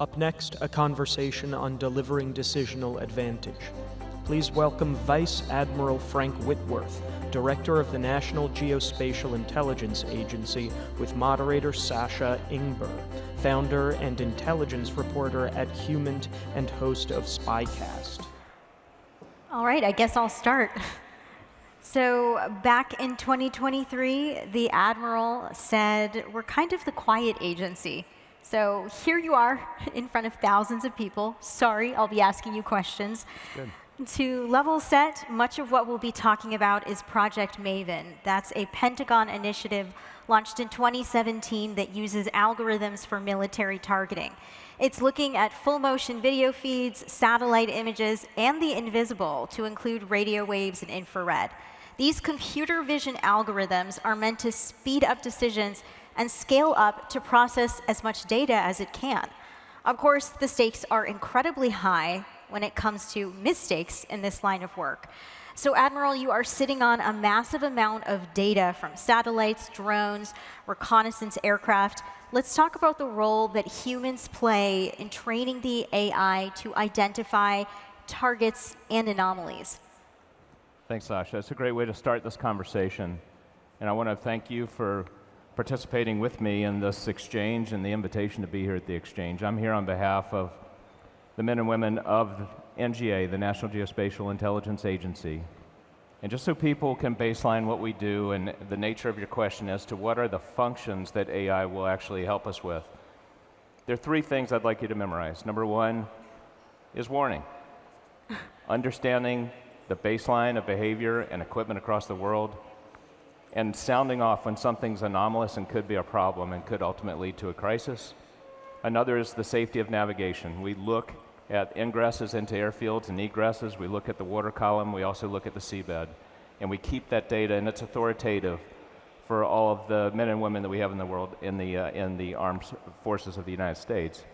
Up next, a conversation on delivering decisional advantage. Please welcome Vice Admiral Frank Whitworth, Director of the National Geospatial-Intelligence Agency, with Moderator Sasha Ingber, founder and intelligence reporter at Humant and host of Spycast. All right, I guess I'll start. So back in 2023, the Admiral said, we're kind of the quiet agency. So here you are in front of thousands of people. Sorry, I'll be asking you questions. Good. To level set, much of what we'll be talking about is Project Maven. That's a Pentagon initiative launched in 2017 that uses algorithms for military targeting. It's looking at full motion video feeds, satellite images, and the invisible to include radio waves and infrared. These computer vision algorithms are meant to speed up decisions and scale up to process as much data as it can. Of course, the stakes are incredibly high when it comes to mistakes in this line of work. So, Admiral, you are sitting on a massive amount of data from satellites, drones, reconnaissance aircraft. Let's talk about the role that humans play in training the AI to identify targets and anomalies. Thanks, Sasha. It's a great way to start this conversation. And I want to thank you for participating with me in this exchange and the invitation to be here at the exchange. I'm here on behalf of the men and women of NGA, the National Geospatial-Intelligence Agency. And just so people can baseline what we do and the nature of your question as to what are the functions that AI will actually help us with, there are three things I'd like you to memorize. Number one is warning. Understanding the baseline of behavior and equipment across the world, and sounding off when something's anomalous and could be a problem and could ultimately lead to a crisis. Another is the safety of navigation. We look at ingresses into airfields and egresses. We look at the water column. We also look at the seabed. And we keep that data, and it's authoritative for all of the men and women that we have in the world in the armed forces of the United States.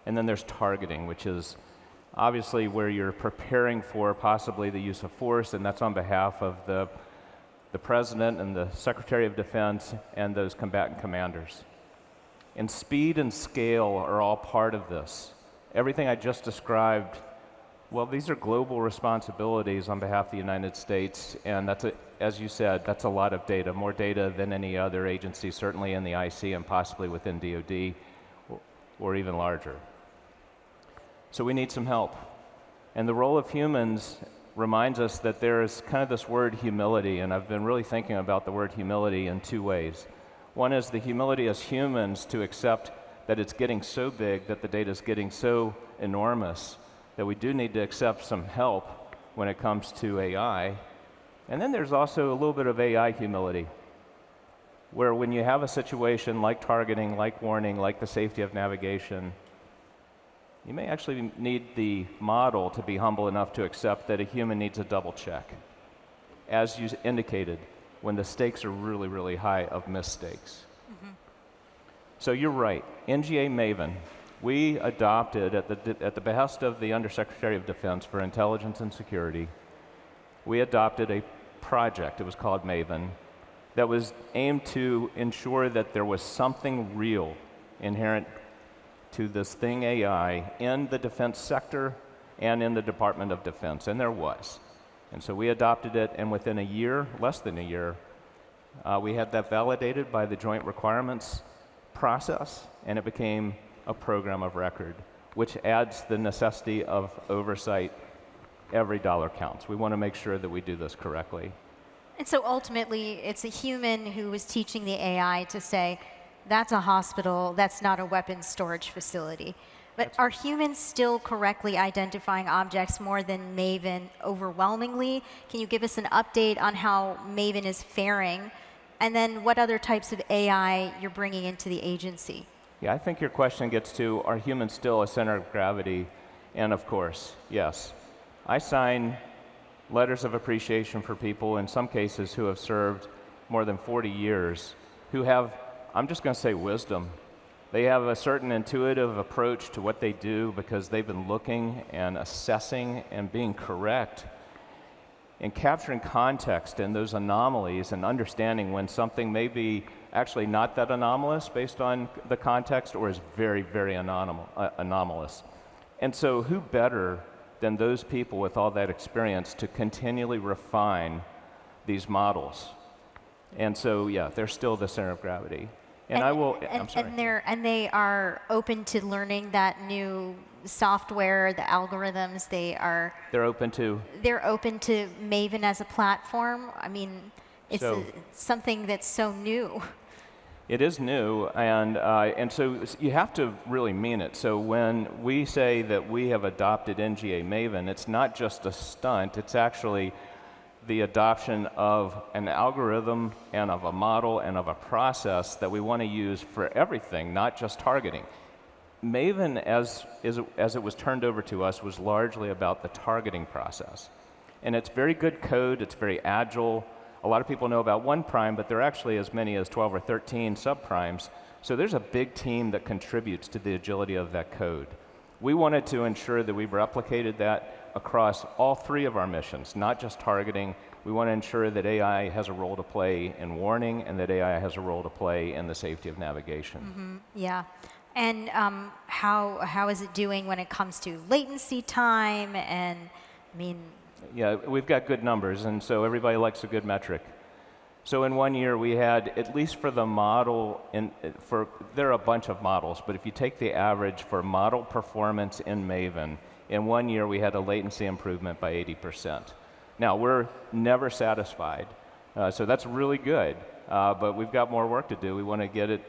And then there's targeting, which is obviously where you're preparing for possibly the use of force, and that's on behalf of the President and the Secretary of Defense and those combatant commanders. And speed and scale are all part of this. Everything I just described, well, these are global responsibilities on behalf of the United States, and that's, as you said, that's a lot of data, more data than any other agency, certainly in the IC and possibly within DoD, or even larger. So we need some help. And the role of humans reminds us that there is kind of this word humility, and I've been really thinking about the word humility in two ways. One is the humility as humans to accept that it's getting so big, that the data is getting so enormous, that we do need to accept some help when it comes to AI. And then there's also a little bit of AI humility, where when you have a situation like targeting, like warning, like the safety of navigation, you may actually need the model to be humble enough to accept that a human needs a double check, as you indicated, when the stakes are really, really high of mistakes. Mm-hmm. So you're right. NGA Maven, we adopted at the behest of the Undersecretary of Defense for Intelligence and Security, we adopted a project, it was called Maven, that was aimed to ensure that there was something real inherent to this thing AI in the defense sector and in the Department of Defense, and there was. And so we adopted it, and within a year, less than a year, we had that validated by the joint requirements process, and it became a program of record, which adds the necessity of oversight. Every dollar counts. We want to make sure that we do this correctly. And so ultimately, it's a human who is teaching the AI to say, that's a hospital, that's not a weapons storage facility. But are humans still correctly identifying objects more than Maven overwhelmingly? Can you give us an update on how Maven is faring? And then what other types of AI you're bringing into the agency? Yeah, I think your question gets to, are humans still a center of gravity? And of course, yes. I sign letters of appreciation for people, in some cases, who have served more than 40 years, who have, I'm just going to say, wisdom. They have a certain intuitive approach to what they do because they've been looking and assessing and being correct and capturing context in those anomalies and understanding when something may be actually not that anomalous based on the context or is very, very anomalous. And so who better than those people with all that experience to continually refine these models? And so, yeah, they're still the center of gravity. I'm sorry. And they are open to learning that new software, the algorithms. They're open to Maven as a platform. I mean, it's something that's so new. It is new, and so you have to really mean it. So when we say that we have adopted NGA Maven, it's not just a stunt. It's actually the adoption of an algorithm and of a model and of a process that we want to use for everything, not just targeting. Maven, as it was turned over to us, was largely about the targeting process. And it's very good code, it's very agile. A lot of people know about one prime, but there are actually as many as 12 or 13 subprimes. So there's a big team that contributes to the agility of that code. We wanted to ensure that we've replicated that across all three of our missions, not just targeting. We want to ensure that AI has a role to play in warning and that AI has a role to play in the safety of navigation. Mm-hmm. Yeah. And how is it doing when it comes to latency time? And I mean, yeah, we've got good numbers, and so everybody likes a good metric. So in 1 year, we had, at least for the model, there are a bunch of models, but if you take the average for model performance in Maven, in 1 year, we had a latency improvement by 80%. Now, we're never satisfied, so that's really good, but we've got more work to do. We want to get it,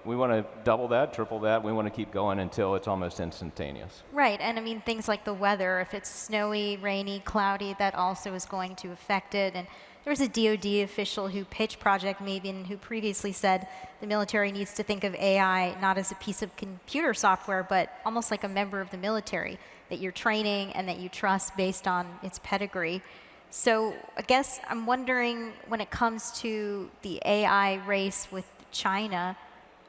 we want to double that, triple that. We want to keep going until it's almost instantaneous. Right, and I mean, things like the weather, if it's snowy, rainy, cloudy, that also is going to affect it. And there was a DoD official who pitched Project Maven who previously said the military needs to think of AI not as a piece of computer software, but almost like a member of the military that you're training and that you trust based on its pedigree. So I guess I'm wondering, when it comes to the AI race with China,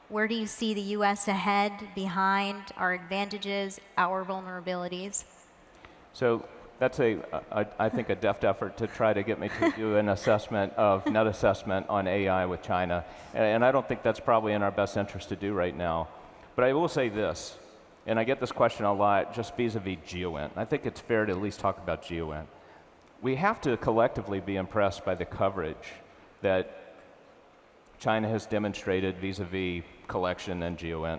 where do you see the U.S. ahead, behind, our advantages, our vulnerabilities? So that's I think, a deft effort to try to get me to do an assessment of net assessment on AI with China. And I don't think that's probably in our best interest to do right now. But I will say this, and I get this question a lot just vis-a-vis GeoInt. I think it's fair to at least talk about GeoInt. We have to collectively be impressed by the coverage that China has demonstrated vis-a-vis collection and GeoInt.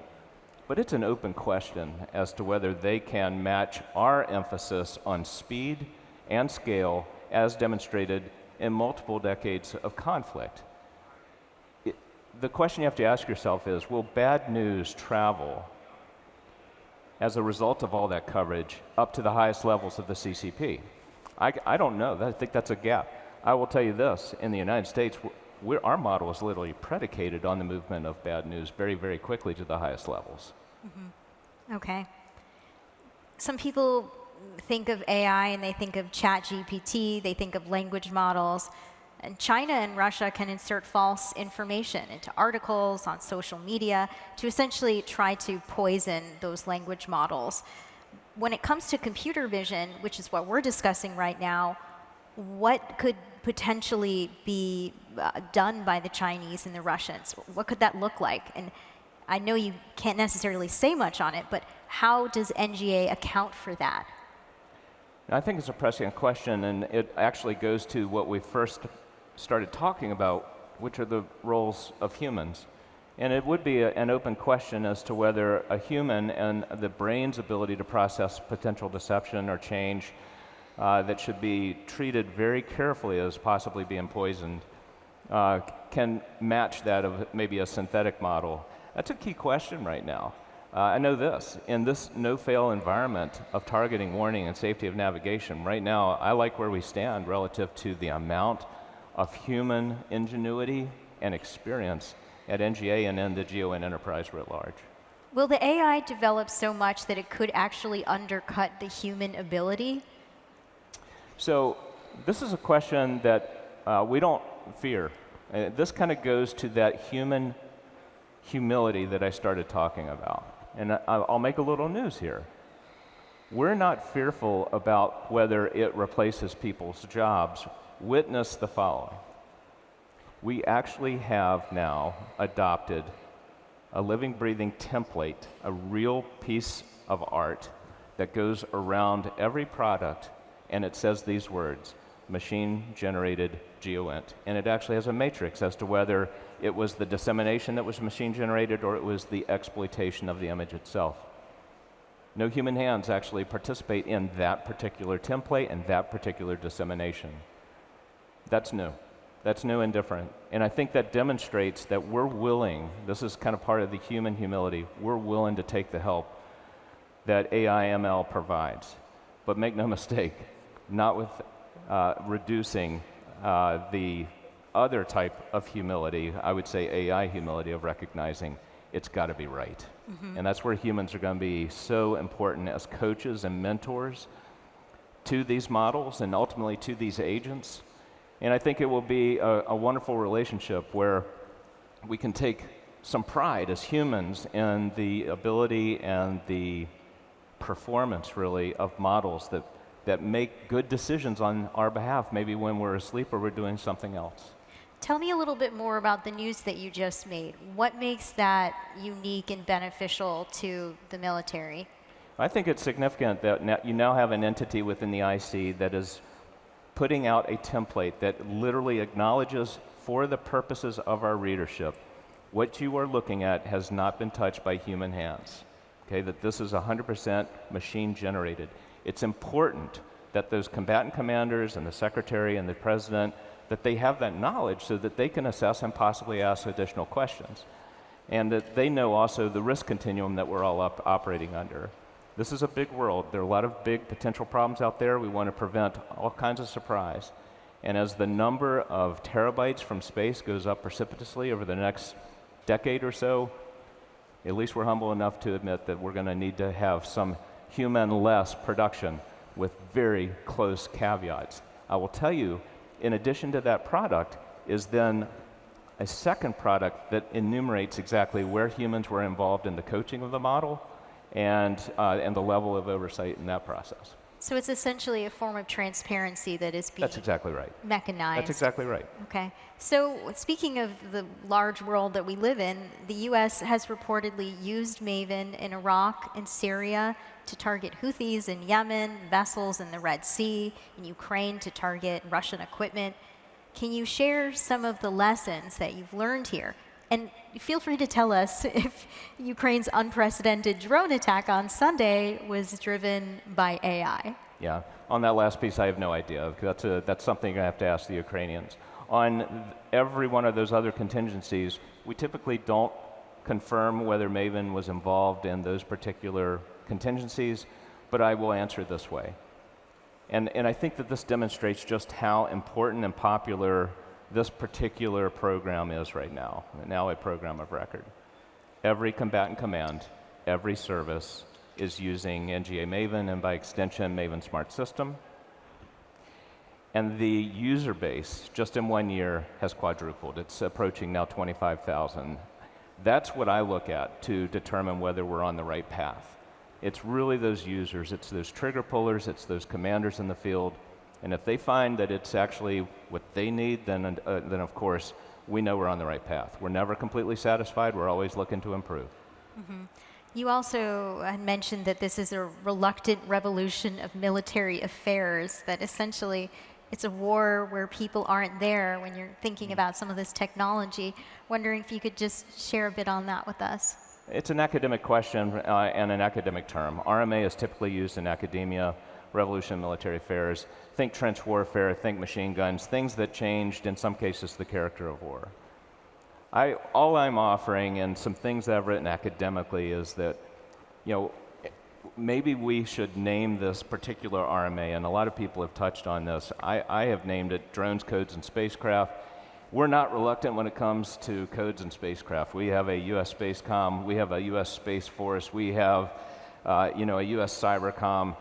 But it's an open question as to whether they can match our emphasis on speed and scale as demonstrated in multiple decades of conflict. The question you have to ask yourself is, will bad news travel as a result of all that coverage up to the highest levels of the CCP? I don't know. I think that's a gap. I will tell you this, in the United States, our model is literally predicated on the movement of bad news very, very quickly to the highest levels. Mm-hmm. Okay. Some people think of AI and they think of ChatGPT, they think of language models, and China and Russia can insert false information into articles on social media to essentially try to poison those language models. When it comes to computer vision, which is what we're discussing right now, what could potentially be done by the Chinese and the Russians? What could that look like? And I know you can't necessarily say much on it, but how does NGA account for that? I think it's a prescient question, and it actually goes to what we first started talking about, which are the roles of humans. And it would be an open question as to whether a human and the brain's ability to process potential deception or change that should be treated very carefully as possibly being poisoned can match that of maybe a synthetic model. That's a key question right now. I know this, in this no-fail environment of targeting, warning, and safety of navigation, right now I like where we stand relative to the amount of human ingenuity and experience at NGA and in the GeoInt enterprise writ large. Will the AI develop so much that it could actually undercut the human ability? So this is a question that we don't fear. This kind of goes to that human humility that I started talking about. And I'll make a little news here. We're not fearful about whether it replaces people's jobs. Witness the following. We actually have now adopted a living, breathing template, a real piece of art that goes around every product, and it says these words, machine-generated GeoInt. And it actually has a matrix as to whether it was the dissemination that was machine-generated or it was the exploitation of the image itself. No human hands actually participate in that particular template and that particular dissemination. That's new. That's new and different. And I think that demonstrates that we're willing, this is kind of part of the human humility, we're willing to take the help that AI ML provides. But make no mistake, not with reducing the other type of humility, I would say AI humility of recognizing it's got to be right. And that's where humans are going to be so important as coaches and mentors to these models and ultimately to these agents. And I think it will be a wonderful relationship where we can take some pride as humans in the ability and the performance, really, of models that make good decisions on our behalf, maybe when we're asleep or we're doing something else. Tell me a little bit more about the news that you just made. What makes that unique and beneficial to the military? I think it's significant that you now have an entity within the IC that is putting out a template that literally acknowledges, for the purposes of our readership, what you are looking at has not been touched by human hands. Okay, that this is 100% machine generated. It's important that those combatant commanders and the secretary and the president, that they have that knowledge so that they can assess and possibly ask additional questions. And that they know also the risk continuum that we're all operating under. This is a big world. There are a lot of big potential problems out there. We want to prevent all kinds of surprise. And as the number of terabytes from space goes up precipitously over the next decade or so, at least we're humble enough to admit that we're going to need to have some human-less production with very close caveats. I will tell you, in addition to that product, is then a second product that enumerates exactly where humans were involved in the coaching of the model and the level of oversight in that process. So it's essentially a form of transparency that is being That's exactly right. mechanized. That's exactly right. Okay. So speaking of the large world that we live in, the U.S. has reportedly used Maven in Iraq and Syria to target Houthis in Yemen, vessels in the Red Sea, in Ukraine to target Russian equipment. Can you share some of the lessons that you've learned here? And feel free to tell us if Ukraine's unprecedented drone attack on Sunday was driven by AI. Yeah, on that last piece, I have no idea. That's something I have to ask the Ukrainians. On every one of those other contingencies, we typically don't confirm whether Maven was involved in those particular contingencies, but I will answer this way. And I think that this demonstrates just how important and popular this particular program is right now a program of record. Every combatant command, every service is using NGA Maven and by extension Maven Smart System. And the user base, just in 1 year, has quadrupled. It's approaching now 25,000. That's what I look at to determine whether we're on the right path. It's really those users, it's those trigger pullers, it's those commanders in the field. And if they find that it's actually what they need, then of course, we know we're on the right path. We're never completely satisfied. We're always looking to improve. Mm-hmm. You also had mentioned that this is a reluctant revolution of military affairs, that essentially it's a war where people aren't there when you're thinking about some of this technology. Wondering if you could just share a bit on that with us. It's an academic question and an academic term. RMA is typically used in academia, revolution in military affairs. Think trench warfare, think machine guns, things that changed, in some cases, the character of war. All I'm offering, and some things that I've written academically, is that, maybe we should name this particular RMA, and a lot of people have touched on this. I have named it Drones, Codes, and Spacecraft. We're not reluctant when it comes to codes and spacecraft. We have a U.S. Spacecom, we have a U.S. Space Force, we have a U.S. Cybercom.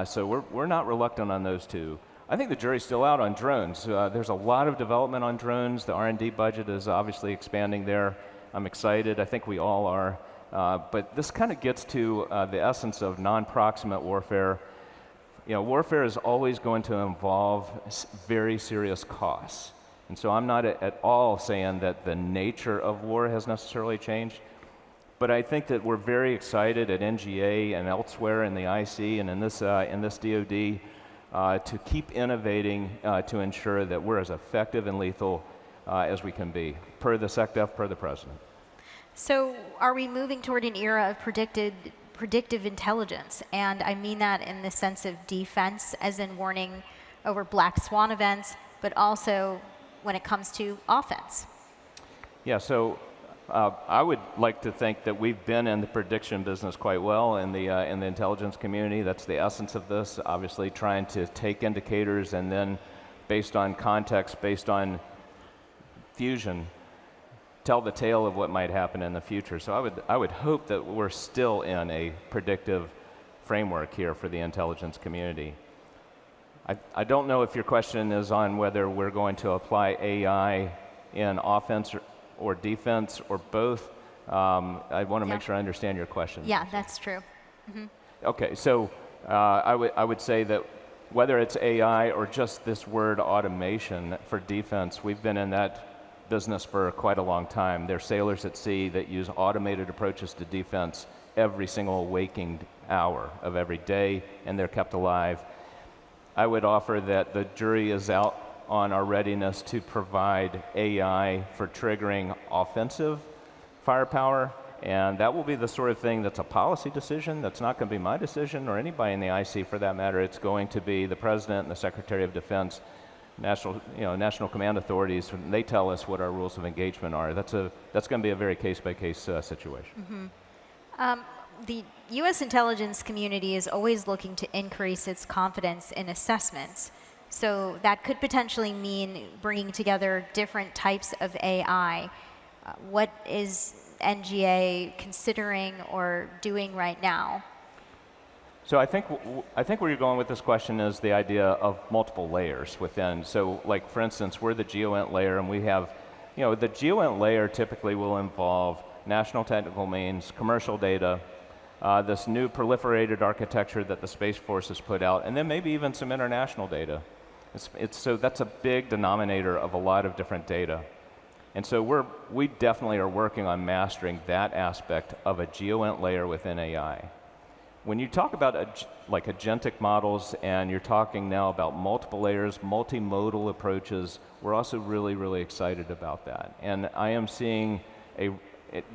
So we're not reluctant on those two. I think the jury's still out on drones. There's a lot of development on drones. The R&D budget is obviously expanding there. I'm excited. I think we all are. But this kind of gets to the essence of non-proximate warfare. Warfare is always going to involve very serious costs. And so I'm not at all saying that the nature of war has necessarily changed, but I think that we're very excited at NGA and elsewhere in the IC and in this DoD to keep innovating to ensure that we're as effective and lethal as we can be, per the SecDef, per the President. So are we moving toward an era of predictive intelligence? And I mean that in the sense of defense, as in warning over black swan events, but also when it comes to offense. Yeah, so I would like to think that we've been in the prediction business quite well in the intelligence community. That's the essence of this, obviously trying to take indicators and then based on context, based on fusion, tell the tale of what might happen in the future. So I would hope that we're still in a predictive framework here for the intelligence community. I don't know if your question is on whether we're going to apply AI in offense or defense or both. I want to make sure I understand your question. Yeah, that's true. Okay, so I would say that whether it's AI or just this word automation for defense, we've been in that business for quite a long time. There are sailors at sea that use automated approaches to defense every single waking hour of every day, and they're kept alive. I would offer that the jury is out on our readiness to provide AI for triggering offensive firepower, and that will be the sort of thing that's a policy decision. That's not going to be my decision or anybody in the IC for that matter. It's going to be the President and the Secretary of Defense, national command authorities. When they tell us what our rules of engagement are. That's going to be a very case-by-case situation. The U.S. intelligence community is always looking to increase its confidence in assessments. So that could potentially mean bringing together different types of AI. What is NGA considering or doing right now? So I think where you're going with this question is the idea of multiple layers within. So like, for instance, we're the GeoInt layer, and we have, the GeoInt layer typically will involve national technical means, commercial data, this new proliferated architecture that the Space Force has put out, and then maybe even some international data. So that's a big denominator of a lot of different data. And so we definitely are working on mastering that aspect of a GeoInt layer within AI. When you talk about like agentic models and you're talking now about multiple layers, multimodal approaches, we're also really, really excited about that. And I am seeing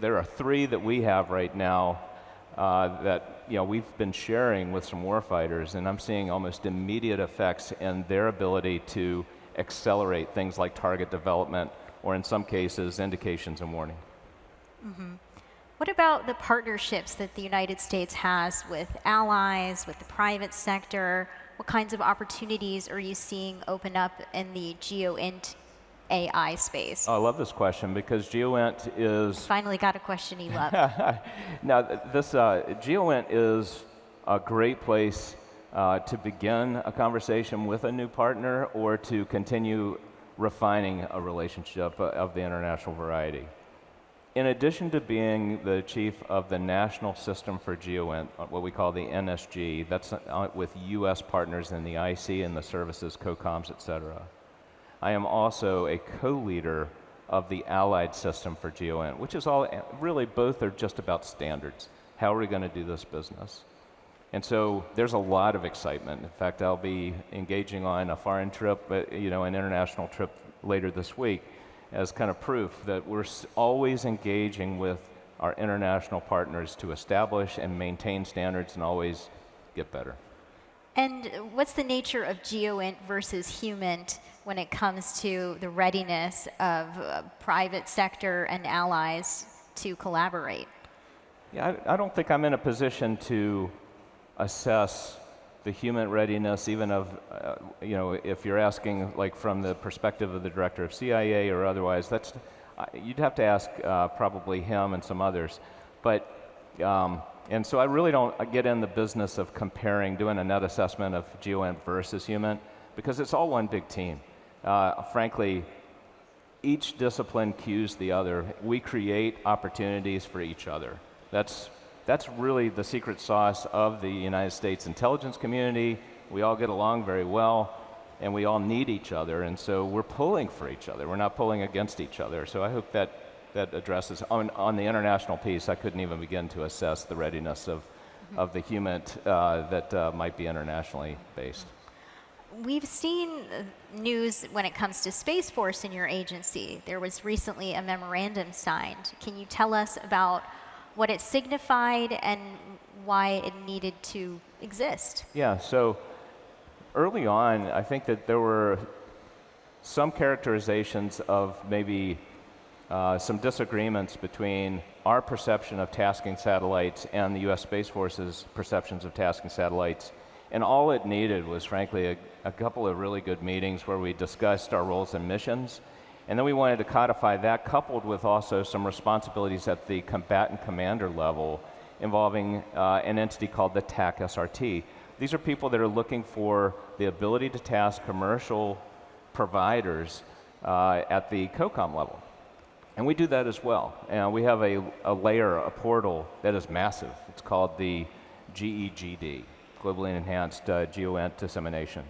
there are 3 that we have right now that we've been sharing with some warfighters, and I'm seeing almost immediate effects in their ability to accelerate things like target development, or in some cases, indications and warning. What about the partnerships that the United States has with allies, with the private sector? What kinds of opportunities are you seeing open up in the GeoInt AI space? Oh, I love this question because GeoInt is... Finally got a question he loved. Now, this GeoInt is a great place to begin a conversation with a new partner or to continue refining a relationship of the international variety. In addition to being the chief of the National System for GeoInt, what we call the NSG, that's with US partners in the IC and the services, COCOMs, et cetera. I am also a co-leader of the Allied System for GeoInt, which is really both are just about standards. How are we going to do this business? And so there's a lot of excitement. In fact, I'll be engaging on a foreign trip, an international trip later this week, as kind of proof that we're always engaging with our international partners to establish and maintain standards and always get better. And what's the nature of GeoInt versus HUMINT when it comes to the readiness of private sector and allies to collaborate? Yeah, I don't think I'm in a position to assess the human readiness, even of, if you're asking like from the perspective of the director of CIA or otherwise, you'd have to ask probably him and some others. But, and so I really don't get in the business of doing a net assessment of GeoInt versus HUMINT, because it's all one big team. Frankly, each discipline cues the other. We create opportunities for each other. That's really the secret sauce of the United States intelligence community. We all get along very well, and we all need each other, and so we're pulling for each other. We're not pulling against each other. So I hope that addresses, on the international piece, I couldn't even begin to assess the readiness of the HUMINT that might be internationally based. We've seen news when it comes to Space Force in your agency. There was recently a memorandum signed. Can you tell us about what it signified and why it needed to exist? Yeah, so early on, I think that there were some characterizations of maybe some disagreements between our perception of tasking satellites and the U.S. Space Force's perceptions of tasking satellites. And all it needed was, frankly, a couple of really good meetings where we discussed our roles and missions. And then we wanted to codify that, coupled with also some responsibilities at the combatant commander level involving an entity called the TAC SRT. These are people that are looking for the ability to task commercial providers at the COCOM level. And we do that as well. And we have a layer, a portal that is massive. It's called the GEGD, Globally Enhanced Geoint Dissemination.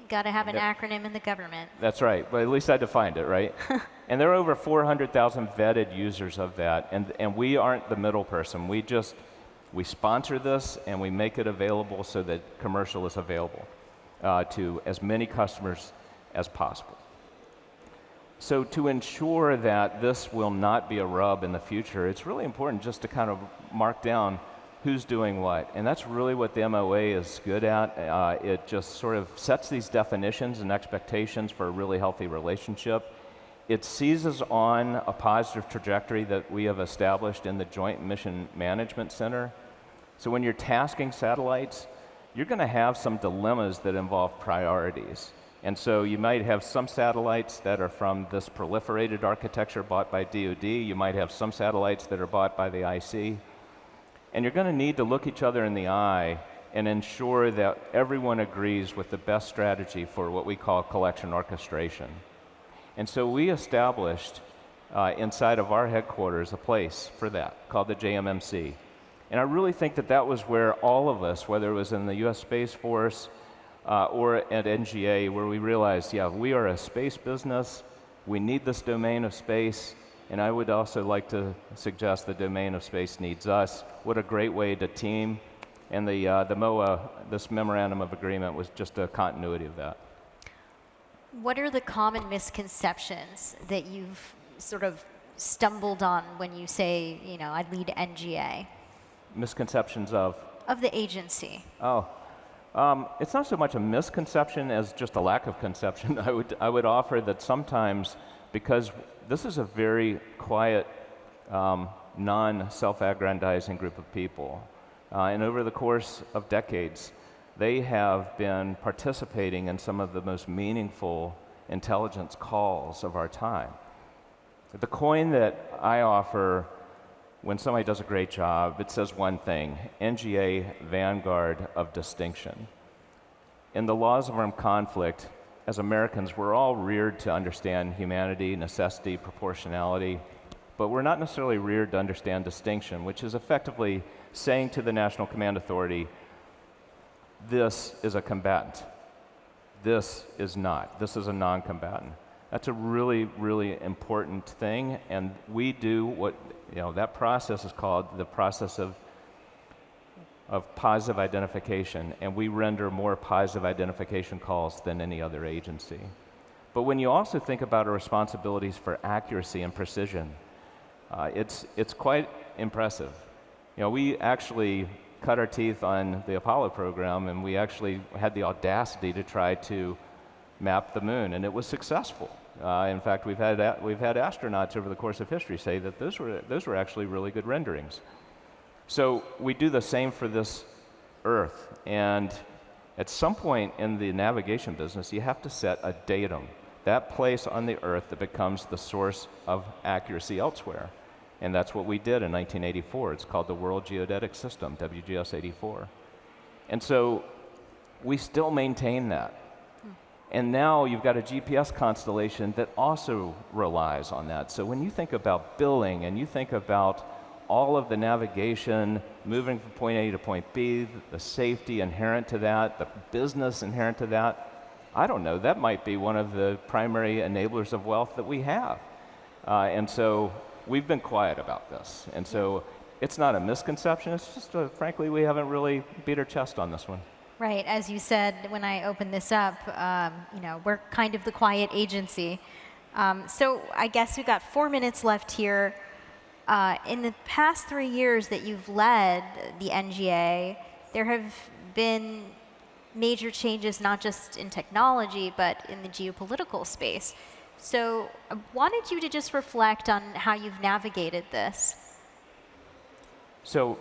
Got to have an acronym in the government. That's right, but at least I defined it, right? And there are over 400,000 vetted users of that, and we aren't the middle person. We sponsor this and we make it available so that commercial is available to as many customers as possible. So to ensure that this will not be a rub in the future, it's really important just to kind of mark down who's doing what. And that's really what the MOA is good at. It just sort of sets these definitions and expectations for a really healthy relationship. It seizes on a positive trajectory that we have established in the Joint Mission Management Center. So when you're tasking satellites, you're going to have some dilemmas that involve priorities. And so you might have some satellites that are from this proliferated architecture bought by DoD. You might have some satellites that are bought by the IC. And you're going to need to look each other in the eye and ensure that everyone agrees with the best strategy for what we call collection orchestration. And so we established inside of our headquarters a place for that called the JMMC. And I really think that that was where all of us, whether it was in the US Space Force or at NGA, where we realized, yeah, we are a space business, we need this domain of space, and I would also like to suggest the domain of space needs us. What a great way to team, and the MOA, this Memorandum of Agreement, was just a continuity of that. What are the common misconceptions that you've sort of stumbled on when you say, you know, I lead NGA? Misconceptions of? Of the agency. Oh. It's not so much a misconception as just a lack of conception. I would offer that sometimes, because this is a very quiet, non-self-aggrandizing group of people, and over the course of decades, they have been participating in some of the most meaningful intelligence calls of our time. The coin that I offer when somebody does a great job, it says one thing: NGA, Vanguard of Distinction. In the laws of armed conflict, as Americans, we're all reared to understand humanity, necessity, proportionality, but we're not necessarily reared to understand distinction, which is effectively saying to the National Command Authority, this is a combatant, this is not, this is a non-combatant. That's a really, really important thing, and we do what, that process is called the process of positive identification, and we render more positive identification calls than any other agency. But when you also think about our responsibilities for accuracy and precision, it's quite impressive. We actually cut our teeth on the Apollo program, and we actually had the audacity to try to map the moon, and it was successful. In fact, we've had astronauts over the course of history say that those were actually really good renderings. So we do the same for this Earth, and at some point in the navigation business, you have to set a datum, that place on the Earth that becomes the source of accuracy elsewhere. And that's what we did in 1984. It's called the World Geodetic System, WGS 84. And so we still maintain that. And now you've got a GPS constellation that also relies on that. So when you think about billing and you think about all of the navigation, moving from point A to point B, the safety inherent to that, the business inherent to that, I don't know, that might be one of the primary enablers of wealth that we have. And so we've been quiet about this. And so it's not a misconception, it's just, frankly, we haven't really beat our chest on this one. Right, as you said when I opened this up, we're kind of the quiet agency. So I guess we've got 4 minutes left here. In the past 3 years that you've led the NGA, there have been major changes not just in technology, but in the geopolitical space. So I wanted you to just reflect on how you've navigated this. So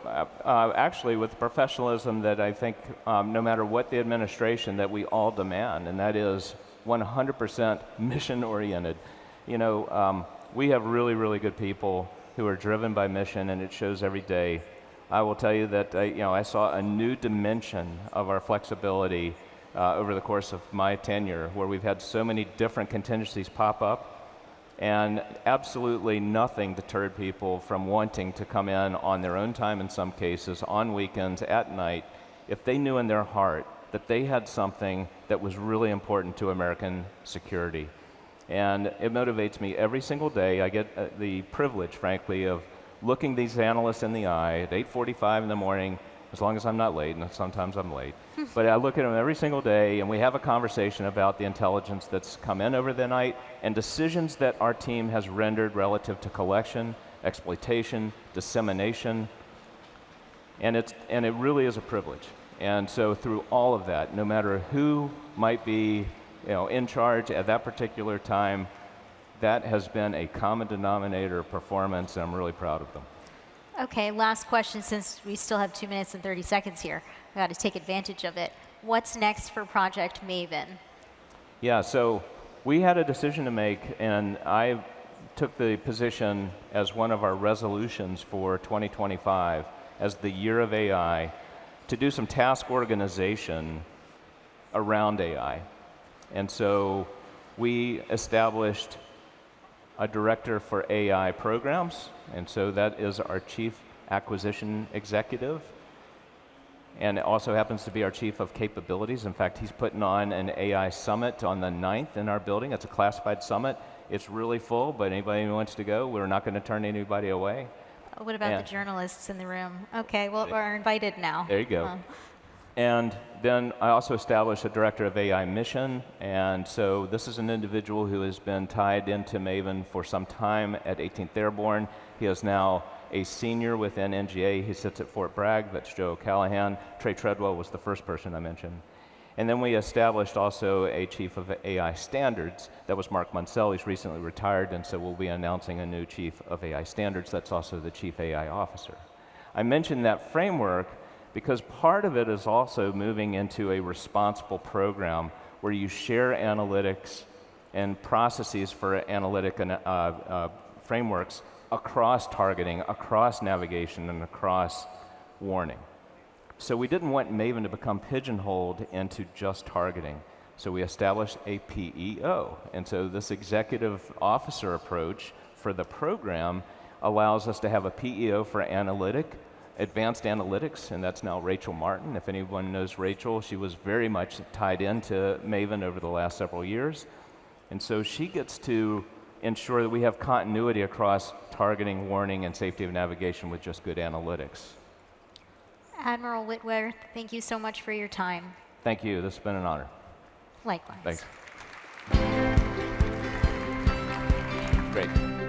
actually, with professionalism that I think no matter what the administration that we all demand, and that is 100% mission-oriented. We have really, really good people who are driven by mission, and it shows every day. I will tell you that I saw a new dimension of our flexibility over the course of my tenure, where we've had so many different contingencies pop up, and absolutely nothing deterred people from wanting to come in on their own time in some cases, on weekends, at night, if they knew in their heart that they had something that was really important to American security. And it motivates me every single day. I get the privilege, frankly, of looking these analysts in the eye at 8:45 in the morning, as long as I'm not late, and sometimes I'm late. But I look at them every single day, and we have a conversation about the intelligence that's come in over the night and decisions that our team has rendered relative to collection, exploitation, dissemination, and it really is a privilege. And so through all of that, no matter who might be in charge at that particular time, that has been a common denominator of performance, and I'm really proud of them. Okay, last question, since we still have 2 minutes and 30 seconds here. I got to take advantage of it. What's next for Project Maven? Yeah, so we had a decision to make, and I took the position as one of our resolutions for 2025 as the year of AI to do some task organization around AI. And so we established a director for AI programs, and so that is our chief acquisition executive, and it also happens to be our chief of capabilities. In fact, he's putting on an AI summit on the 9th in our building. It's a classified summit. It's really full, but anybody who wants to go, we're not going to turn anybody away. What about the journalists in the room? Okay, well, we're invited now. There you go. And then I also established a director of AI mission, and so this is an individual who has been tied into Maven for some time at 18th Airborne. He is now a senior within NGA. He sits at Fort Bragg. That's Joe Callahan. Trey Treadwell was the first person I mentioned. And then we established also a chief of AI standards. That was Mark Munsell. He's recently retired, and so we'll be announcing a new chief of AI standards. That's also the chief AI officer. I mentioned that framework because part of it is also moving into a responsible program where you share analytics and processes for analytic frameworks across targeting, across navigation, and across warning. So we didn't want Maven to become pigeonholed into just targeting. So we established a PEO. And so this executive officer approach for the program allows us to have a PEO for advanced analytics, and that's now Rachel Martin. If anyone knows Rachel, she was very much tied into Maven over the last several years. And so she gets to ensure that we have continuity across targeting, warning, and safety of navigation with just good analytics. Admiral Whitworth, thank you so much for your time. Thank you. This has been an honor. Likewise. Thanks. Great.